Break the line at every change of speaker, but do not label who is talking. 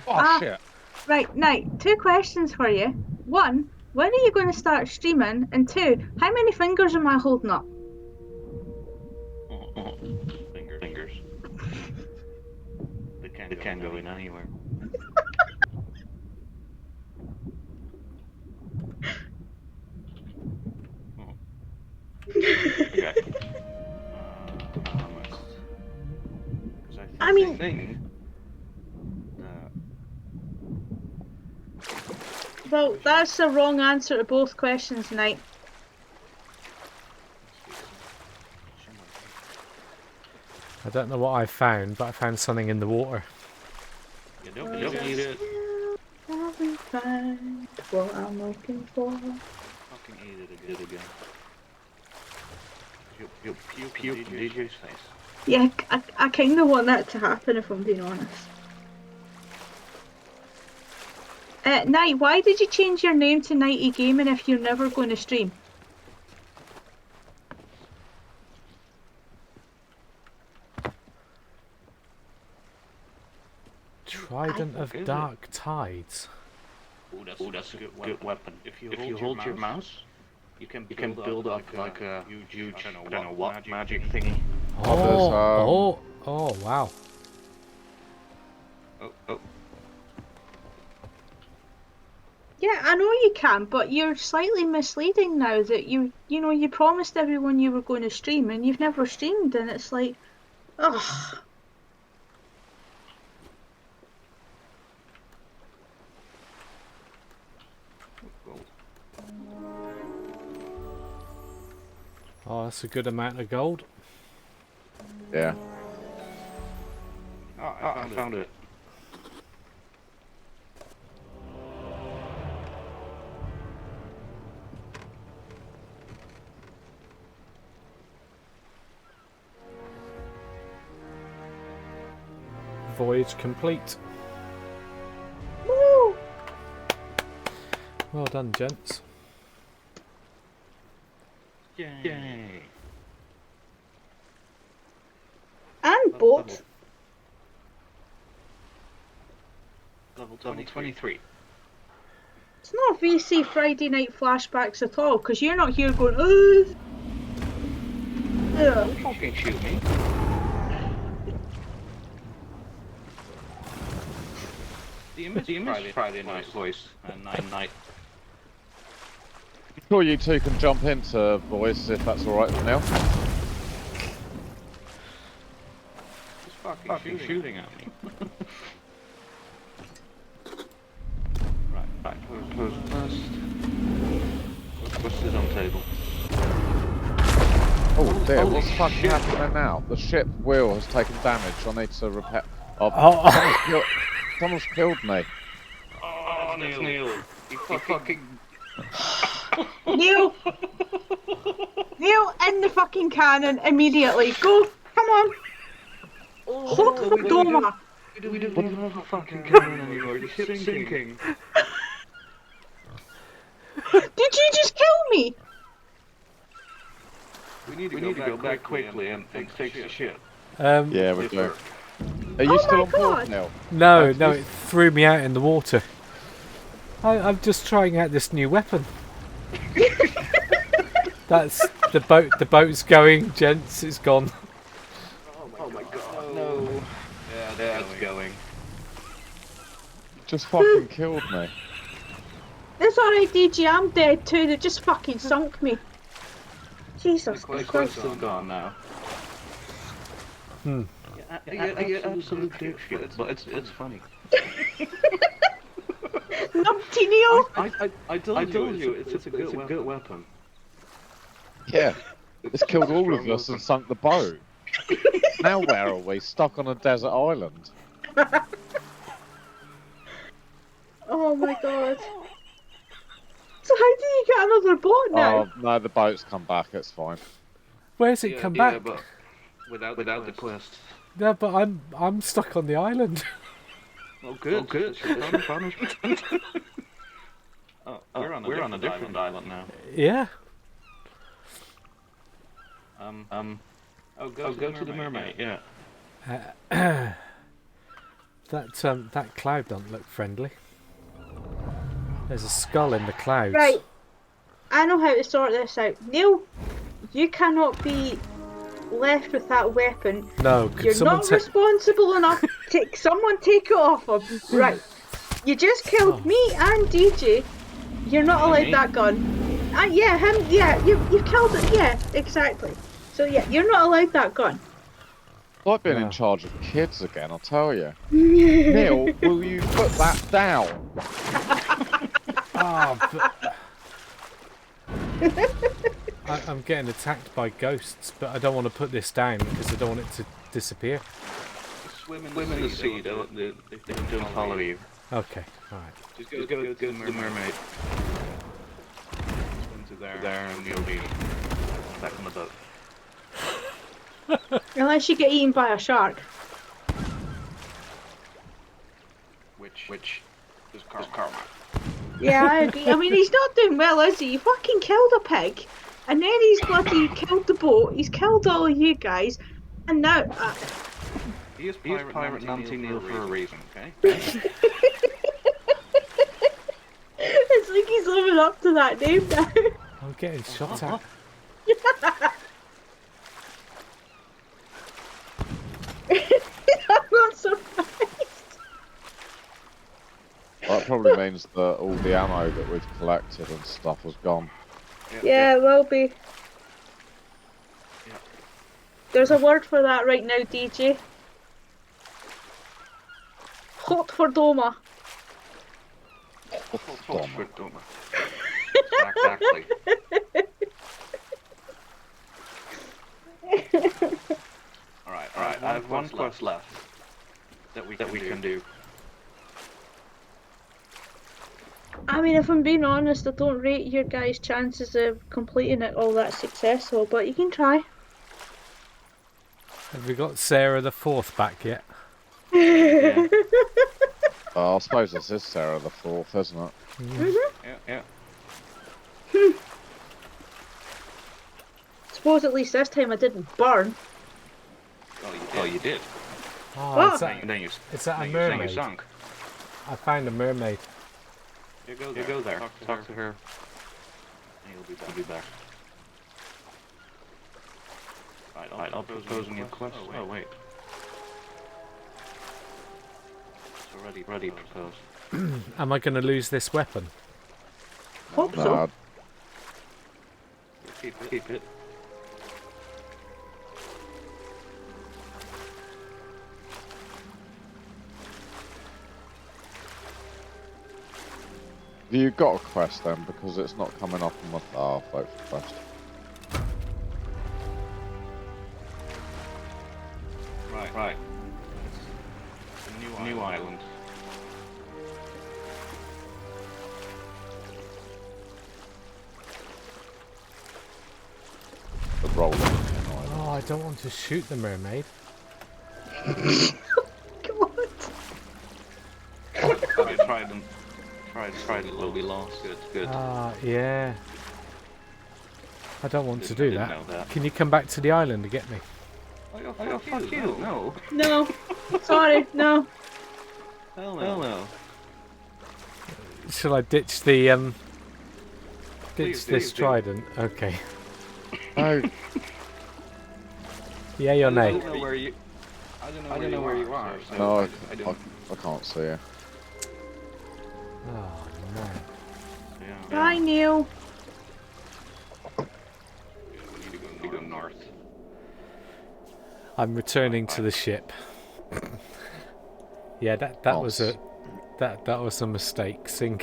Oh shit.
Right, now, two questions for you. One, when are you going to start streaming? And two, how many fingers am I holding up?
Fingers. They can't go in anywhere. Okay. Because
I
I
mean,
think.
well, that's the wrong answer to both questions, Knight.
I don't know what I found, but I found something in the water.
You don't need it.
I'll find what I'm looking for.
Fucking eat it again. You'll puke in DJ's face.
Yeah, I kind of want that to happen if I'm being honest. Knight, why did you change your name to Nighty Gaming if you're never going to stream?
Trident of Dark Tides.
That's a good weapon. If you hold your mouse, you can build up like a huge, I don't know what magic thingy.
Oh, wow.
Oh.
Yeah, I know you can, but you're slightly misleading now that you promised everyone you were going to stream and you've never streamed, and it's like, ugh.
Oh, that's a good amount of gold. Yeah.
Oh, I found it.
Voyage complete.
Woo!
Well done, gents.
Yay!
And boat.
Level 23.
It's not VC Friday Night Flashbacks at all, because you're not here going, ugh.
Don't fucking shoot me. The image Friday night voice and night.
Sure, you two can jump into voice if that's alright for now.
Just fucking shooting at me. Right, who's first? What's this on table?
Oh dear, what's fucking happening now? The ship wheel has taken damage. I need to repair. Someone's killed me.
Oh, Neil. You fucking...
Neil, in the fucking cannon immediately. Go, come on. Hold the door.
We don't have a fucking cannon anymore. The ship's sinking.
Did you just kill me?
We need to go back quickly and fix the ship.
Yeah, we do. Are you still on board now?
No, it threw me out in the water. I'm just trying out this new weapon. That's the boat. The boat's going, gents. It's gone.
Oh my god, no. Yeah, it's going.
Just fucking killed me.
It's alright, DG. I'm dead too. They just fucking sunk me. Jesus Christ.
The quest is gone now. You're absolute dipshit, but it's funny.
Numpty Neil.
I told you, it's a good weapon.
Yeah, it's killed all of us and sunk the boat. Now where are we? Stuck on a desert island.
Oh my god. So how do you get another boat now?
Oh no, the boat's come back. It's fine.
Where's it come back?
But without the quest.
No, but I'm stuck on the island.
Oh, good. Punishment. We're on a different island now.
Yeah.
Go to the mermaid. Yeah.
That cloud don't look friendly. There's a skull in the clouds.
Right. I know how to sort this out. Neil, you cannot be left with that weapon.
No, could
You're
someone
not responsible enough. Someone take it off him. Right. You just killed me and DJ. You're not allowed that gun. Yeah, him. Yeah, you've killed it. Yeah, exactly. So yeah, you're not allowed that gun.
I've been in charge of kids again, I'll tell you. Neil, will you put that down?
I'm getting attacked by ghosts, but I don't want to put this down because I don't want it to disappear.
Swim in the sea, they don't follow you.
Okay, alright.
Just go to the mermaid. Swim to there and you'll be back on the boat.
Unless you get eaten by a shark.
Which is karma.
Yeah, I agree. I mean, he's not doing well, is he? He fucking killed a pig, and then he's bloody killed the boat. He's killed all of you guys, and now.
He is pirate Nancy Neil for a reason, okay?
It's like he's living up to that name now.
I'm getting shot at.
I'm not surprised.
That probably means that all the ammo that we've collected and stuff has gone.
Yeah, it will be.
Yeah.
There's a word for that right now, DJ. Hot for Doma.
Doma. Exactly. Alright, I have one quest left that we can do.
I mean, if I'm being honest, I don't rate your guys' chances of completing it all that successful, but you can try.
Have we got Sarah the Fourth back yet?
Yeah.
I suppose this is Sarah the Fourth, isn't it?
Yeah.
Suppose at least this time I didn't burn.
Oh, you did.
Oh,
What?
is that,
And then you,
is that a
then you
mermaid?
sunk.
I found a mermaid.
You go there. Talk to her. And you'll be back. Right, I'll propose a new quest. Oh, wait. It's already proposed.
Am I going to lose this weapon?
Hope so.
Nah,
Keep it.
you got a quest then, because it's not coming up on my... Oh, vote for quest.
Right. New island.
The rolling.
Oh, I don't want to shoot the mermaid.
God.
I tried it, will be lost. Good.
Ah, yeah. I don't want to do
Didn't
that.
know that.
Can you come back to the island to get me?
Oh, fuck you. No.
No. Sorry, no.
Hell no.
Shall I ditch the
Please
this
do.
trident? Okay.
No,
Yay or
I
nay?
don't know where you. I don't know where you are. So
no,
I don't.
I can't see you.
Oh no.
Yeah.
Bye, Neil.
We need to go north.
I'm returning to the ship. Yeah, that was a mistake. Sinking